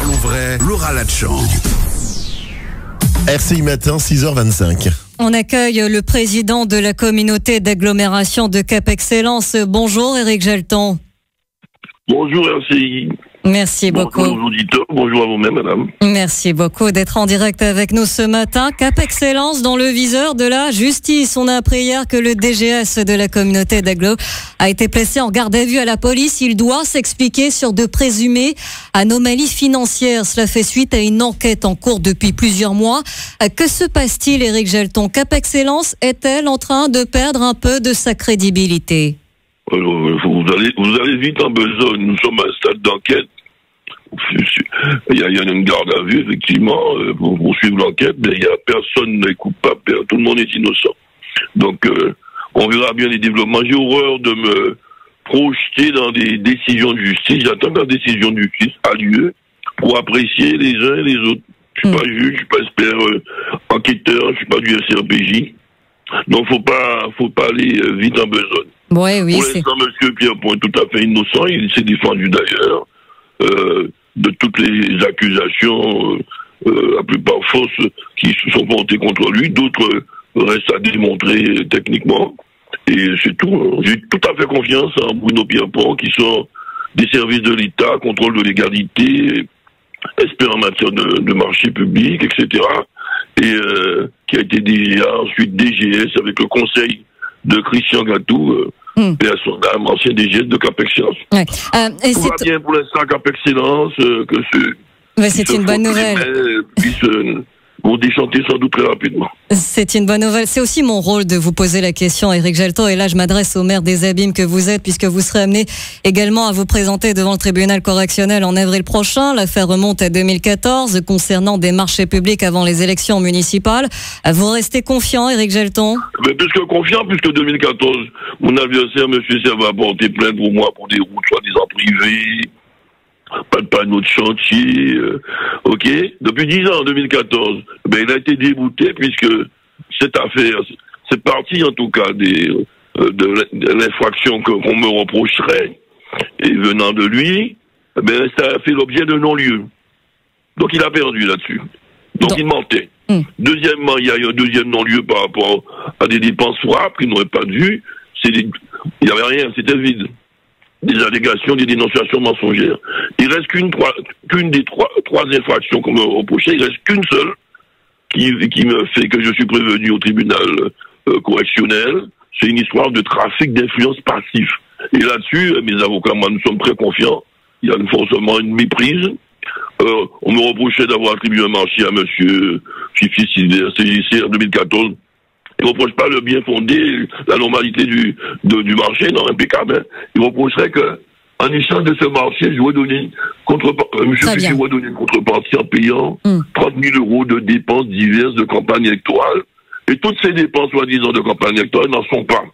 Louvray, Laura Latchan. RCI Matin, 6h25. On accueille le président de la communauté d'agglomération de Cap Excellence. Bonjour Éric Gelton. Bonjour RCI. Merci beaucoup. Bonjour aux auditeurs, bonjour à vous-même madame. Merci beaucoup d'être en direct avec nous ce matin. Cap Excellence dans le viseur de la justice. On a appris hier que le DGS de la communauté d'agglo a été placé en garde à vue à la police. Il doit s'expliquer sur de présumées anomalies financières. Cela fait suite à une enquête en cours depuis plusieurs mois. Que se passe-t-il, Éric Gelton? Cap Excellence est-elle en train de perdre un peu de sa crédibilité? Vous allez vite en besogne. Nous sommes à un stade d'enquête. Il y a une garde à vue, effectivement, pour poursuivre l'enquête, mais il y a personne n'est coupable, tout le monde est innocent. Donc, on verra bien les développements. J'ai horreur de me projeter dans des décisions de justice. J'attends que la décision de justice a lieu pour apprécier les uns et les autres. Je suis pas juge, je suis pas expert enquêteur, je suis pas du SRPJ. Donc, faut pas aller vite en besogne. Ouais, oui, pour l'instant, monsieur Pierrepont est tout à fait innocent. Il s'est défendu d'ailleurs de toutes les accusations, la plupart fausses, qui se sont portées contre lui. D'autres restent à démontrer techniquement. Et c'est tout. J'ai tout à fait confiance en Bruno Pierrepont, qui sort des services de l'État, contrôle de légalité, expert en matière de marché public, etc. Et qui a été DGA, ensuite DGS, avec le conseil de Christian Gatou, et à son âme, ancien DGS de Cap Excellence. Ouais. Tout va bien pour l'instant, Cap Excellence, c'est une bonne nouvelle. Vont déchanter sans doute très rapidement. C'est une bonne nouvelle. C'est aussi mon rôle de vous poser la question, Éric Gelton. Et là, je m'adresse au maire des Abîmes que vous êtes, puisque vous serez amené également à vous présenter devant le tribunal correctionnel en avril prochain. L'affaire remonte à 2014, concernant des marchés publics avant les élections municipales. Vous restez confiant, Éric Gelton? Mais plus que confiant, puisque 2014, mon adversaire, M. Serva, a porté plainte pour moi pour des routes soi-disant privées, pas de panneaux de chantier, ok. Depuis 10 ans, en 2014, il a été débouté puisque cette affaire, c'est parti en tout cas de l'infraction qu'on me reprocherait, et venant de lui, ça a fait l'objet de non-lieu. Donc il a perdu là-dessus. Donc il mentait. Deuxièmement, il y a eu un deuxième non-lieu par rapport à des dépenses frappes qu'il n'aurait pas dû. Il n'y avait rien, c'était vide. Des allégations, des dénonciations mensongères. Il reste qu'une des trois infractions qu'on me reprochait, il reste qu'une seule qui me fait que je suis prévenu au tribunal correctionnel. C'est une histoire de trafic d'influence passif. Et là-dessus, mes avocats, moi, nous sommes très confiants. Il y a forcément une méprise. On me reprochait d'avoir attribué un marché à monsieur Fifi Silver, CGC en 2014. Il ne reproche pas le bien fondé, la normalité du marché, non, impeccable. Hein. Il reprocherait que, en échange de ce marché, je vais donner une contrepartie en payant 30 000 euros de dépenses diverses de campagne électorale. Et toutes ces dépenses, soi-disant, de campagne électorale n'en sont pas.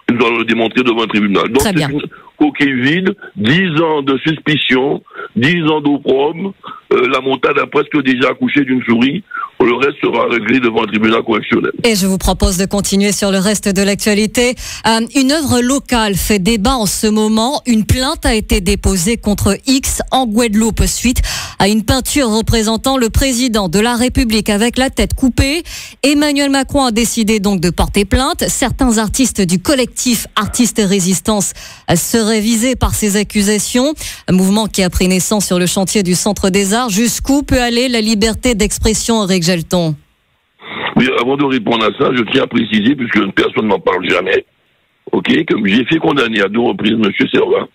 Nous allons le démontrer devant un tribunal. Donc, c'est une coquille vide, 10 ans de suspicion, 10 ans d'opprobre, la montagne a presque déjà accouché d'une souris. Le reste sera réglé devant un tribunal correctionnel. Et je vous propose de continuer sur le reste de l'actualité. Une œuvre locale fait débat en ce moment. Une plainte a été déposée contre X en Guadeloupe suite à une peinture représentant le président de la République avec la tête coupée. Emmanuel Macron a décidé donc de porter plainte. Certains artistes du collectif Artistes et Résistance seraient visés par ces accusations. Un mouvement qui a pris naissance sur le chantier du Centre des Arts. Jusqu'où peut aller la liberté d'expression, Éric Gelton? Oui, avant de répondre à ça, je tiens à préciser, puisque personne n'en parle jamais, ok, que j'ai fait condamner à 2 reprises M. Serva.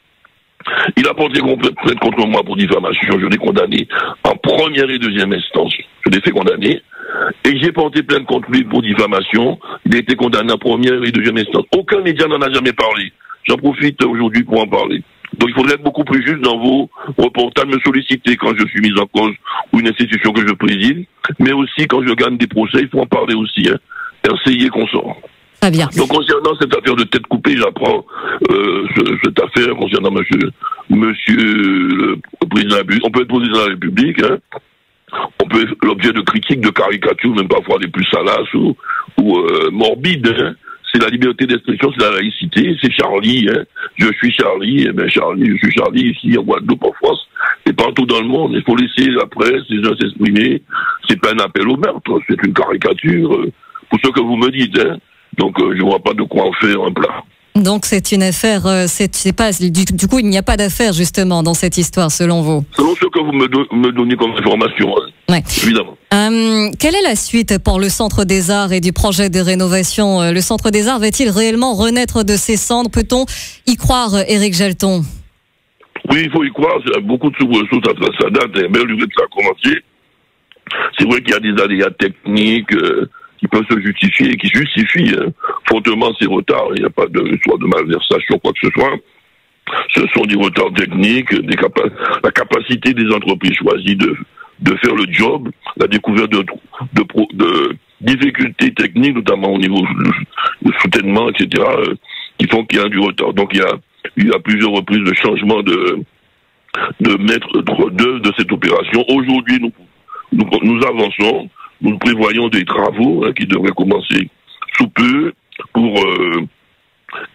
Il a porté plainte contre moi pour diffamation. Je l'ai condamné en première et deuxième instance. Je l'ai fait condamner. Et j'ai porté plainte contre lui pour diffamation. Il a été condamné en première et deuxième instance. Aucun média n'en a jamais parlé. J'en profite aujourd'hui pour en parler. Donc il faudrait être beaucoup plus juste dans vos reportages, me solliciter quand je suis mis en cause ou une institution que je préside, mais aussi quand je gagne des procès, il faut en parler aussi, hein. RCI consort. Très bien. Donc concernant cette affaire de tête coupée, j'apprends cette affaire concernant monsieur le président de la République. On peut être président de la République, hein. On peut être l'objet de critiques, de caricatures, même parfois les plus salaces ou morbides, hein. c'est la liberté d'expression, c'est la laïcité, c'est Charlie, hein. Je suis Charlie, eh bien Charlie, je suis Charlie ici en Guadeloupe, en France, et partout dans le monde. Il faut laisser la presse, les gens s'exprimer. C'est pas un appel au meurtre, c'est une caricature, pour ce que vous me dites, hein. Donc, je vois pas de quoi en faire un plat. Donc c'est une affaire, c'est pas du coup il n'y a pas d'affaire justement dans cette histoire selon vous. Selon ce que vous me donnez comme information, hein, ouais. Évidemment. Quelle est la suite pour le Centre des Arts et du projet de rénovation? Le Centre des Arts va-t-il réellement renaître de ses cendres? Peut-on y croire, Éric Gelton? Oui, il faut y croire. Il y a beaucoup de soubresauts, ça date, mais le fait que ça a commencé. C'est vrai qu'il y a des aléas techniques qui peuvent se justifier et qui justifient fortement ces retards. Il n'y a pas de soit de malversation, quoi que ce soit. Ce sont des retards techniques, la capacité des entreprises choisies de faire le job, la découverte de difficultés techniques, notamment au niveau de soutènement, etc., qui font qu'il y a du retard. Donc il y a plusieurs reprises de changement de maître d'œuvre de cette opération. Aujourd'hui, nous avançons. Nous prévoyons des travaux qui devraient commencer sous peu pour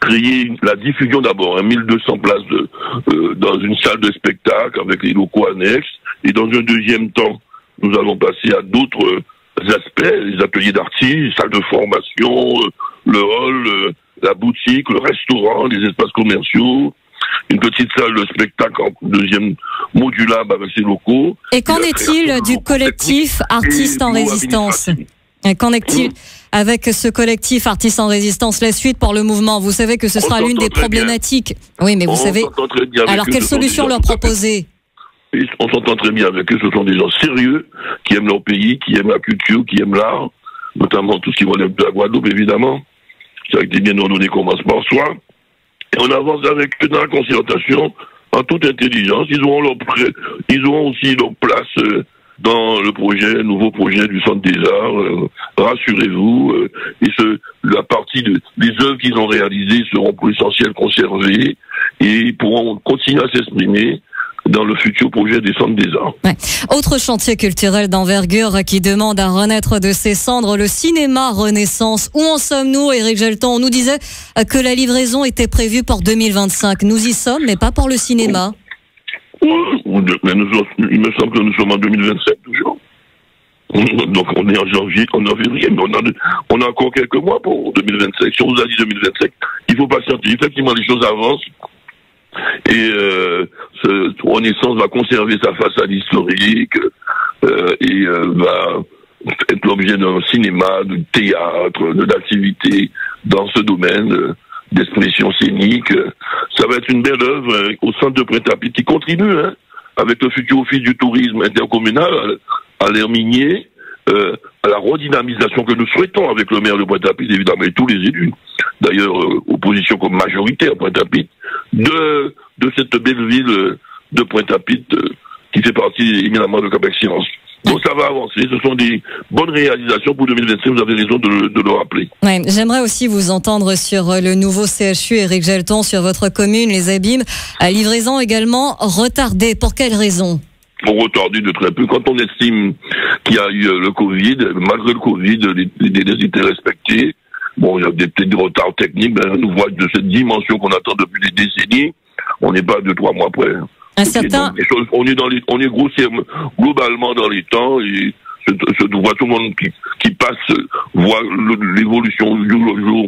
créer la diffusion d'abord, 1200 places dans une salle de spectacle avec les locaux annexes. Et dans un deuxième temps, nous allons passer à d'autres aspects, les ateliers d'artistes, salles de formation, le hall, la boutique, le restaurant, les espaces commerciaux, une petite salle de spectacle en deuxième modulable avec ses locaux. Et qu'en est-il du collectif Artistes en Résistance? Qu'en est-il avec ce collectif Artistes en Résistance? La suite pour le mouvement, vous savez que ce sera l'une des problématiques. Oui, mais vous savez. Alors, quelle solution leur proposer? On s'entend très bien avec eux. Ce sont des gens sérieux, qui aiment leur pays, qui aiment la culture, qui aiment l'art, notamment tout ce qui relève de la Guadeloupe, évidemment. Ça a été bien ordonné, commence par soi. Et on avance avec eux dans la concertation, en toute intelligence. Ils auront aussi leur place dans le nouveau projet du Centre des Arts. Rassurez-vous. La partie des œuvres qu'ils ont réalisées seront pour l'essentiel conservées et ils pourront continuer à s'exprimer dans le futur projet des Centres des Arts. Ouais. Autre chantier culturel d'envergure qui demande à renaître de ses cendres, le cinéma Renaissance. Où en sommes-nous, Éric Gelton? On nous disait que la livraison était prévue pour 2025. Nous y sommes, mais pas pour le cinéma. Mais il me semble que nous sommes en 2027 toujours. Donc on est en janvier, en février, mais on a encore quelques mois pour 2025. Si on vous a dit 2025, il faut patienter. Effectivement, les choses avancent. Et Renaissance va conserver sa façade historique et va être l'objet d'un cinéma, de théâtre, d'activités dans ce domaine d'expression scénique. Ça va être une belle œuvre au centre de Pointe-à-Pitre qui contribue avec le futur office du tourisme intercommunal à l'Herminier, à la redynamisation que nous souhaitons avec le maire de Pointe-à-Pitre, évidemment, et tous les élus, d'ailleurs, opposition comme majoritaire Pointe-à-Pitre, de cette belle ville de Pointe-à-Pitre qui fait partie éminemment de Cap-Excellence. Donc ça va avancer, ce sont des bonnes réalisations pour 2025, vous avez raison de le rappeler. Ouais, j'aimerais aussi vous entendre sur le nouveau CHU, Éric Gelton, sur votre commune, les Abîmes, à livraison également retardée. Pour quelles raisons? Pour retarder de très peu. Quand on estime qu'il y a eu le Covid, malgré le Covid, les délais étaient respectés. Bon, il y a des petits retards techniques, mais on voit de cette dimension qu'on attend depuis des décennies, on n'est pas 2-3 mois près. Un certain... On est grossièrement, globalement dans les temps, et je vois tout le monde qui passe, voit l'évolution jour le jour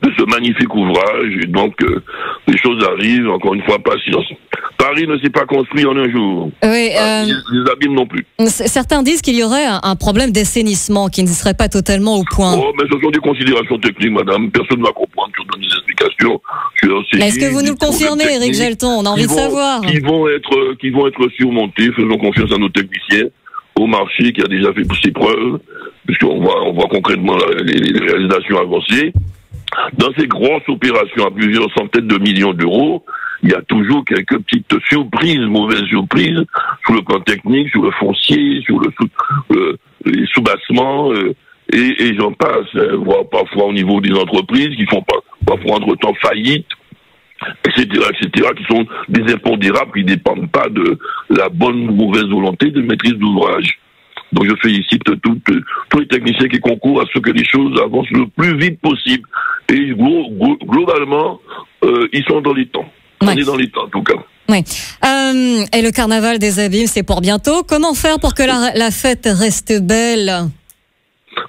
de ce magnifique ouvrage, et donc les choses arrivent, encore une fois, patience. Paris ne s'est pas construit en un jour. Oui, les Abîmes non plus. Certains disent qu'il y aurait un problème d'assainissement qui ne serait pas totalement au point. Oh, mais ce sont des considérations techniques, madame. Personne ne va comprendre. Je donne des explications. Mais est-ce que vous nous le confirmez, Éric Gelton? On a envie de savoir. Qui vont être surmontés. Faisons confiance à nos techniciens, au marché qui a déjà fait ses preuves, puisqu'on voit concrètement les réalisations avancées. Dans ces grosses opérations à plusieurs centaines de millions d'euros, il y a toujours quelques petites surprises, mauvaises surprises, sur le plan technique, sur le foncier, sur les soubassements, et j'en passe, voire parfois au niveau des entreprises qui font parfois entre-temps faillite, etc., qui sont des impondérables qui ne dépendent pas de la bonne ou mauvaise volonté de maîtrise d'ouvrage. Donc je félicite tous les techniciens qui concourent à ce que les choses avancent le plus vite possible. Et globalement, ils sont dans les temps. On est dans les temps en tout cas. Oui. Et le carnaval des Abîmes, c'est pour bientôt. Comment faire pour que la fête reste belle?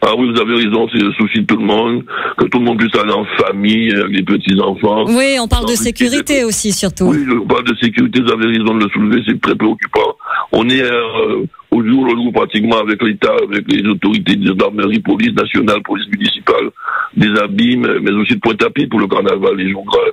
Ah oui, vous avez raison, c'est le souci de tout le monde, que tout le monde puisse aller en famille, avec les petits-enfants. Oui, on parle de sécurité aussi, surtout. Oui, on parle de sécurité, vous avez raison de le soulever, c'est très préoccupant. On est au jour le jour pratiquement avec l'État, avec les autorités de gendarmerie, police nationale, police municipale, des Abîmes, mais aussi de Pointe-à-Pitre pour le carnaval, les jours gras.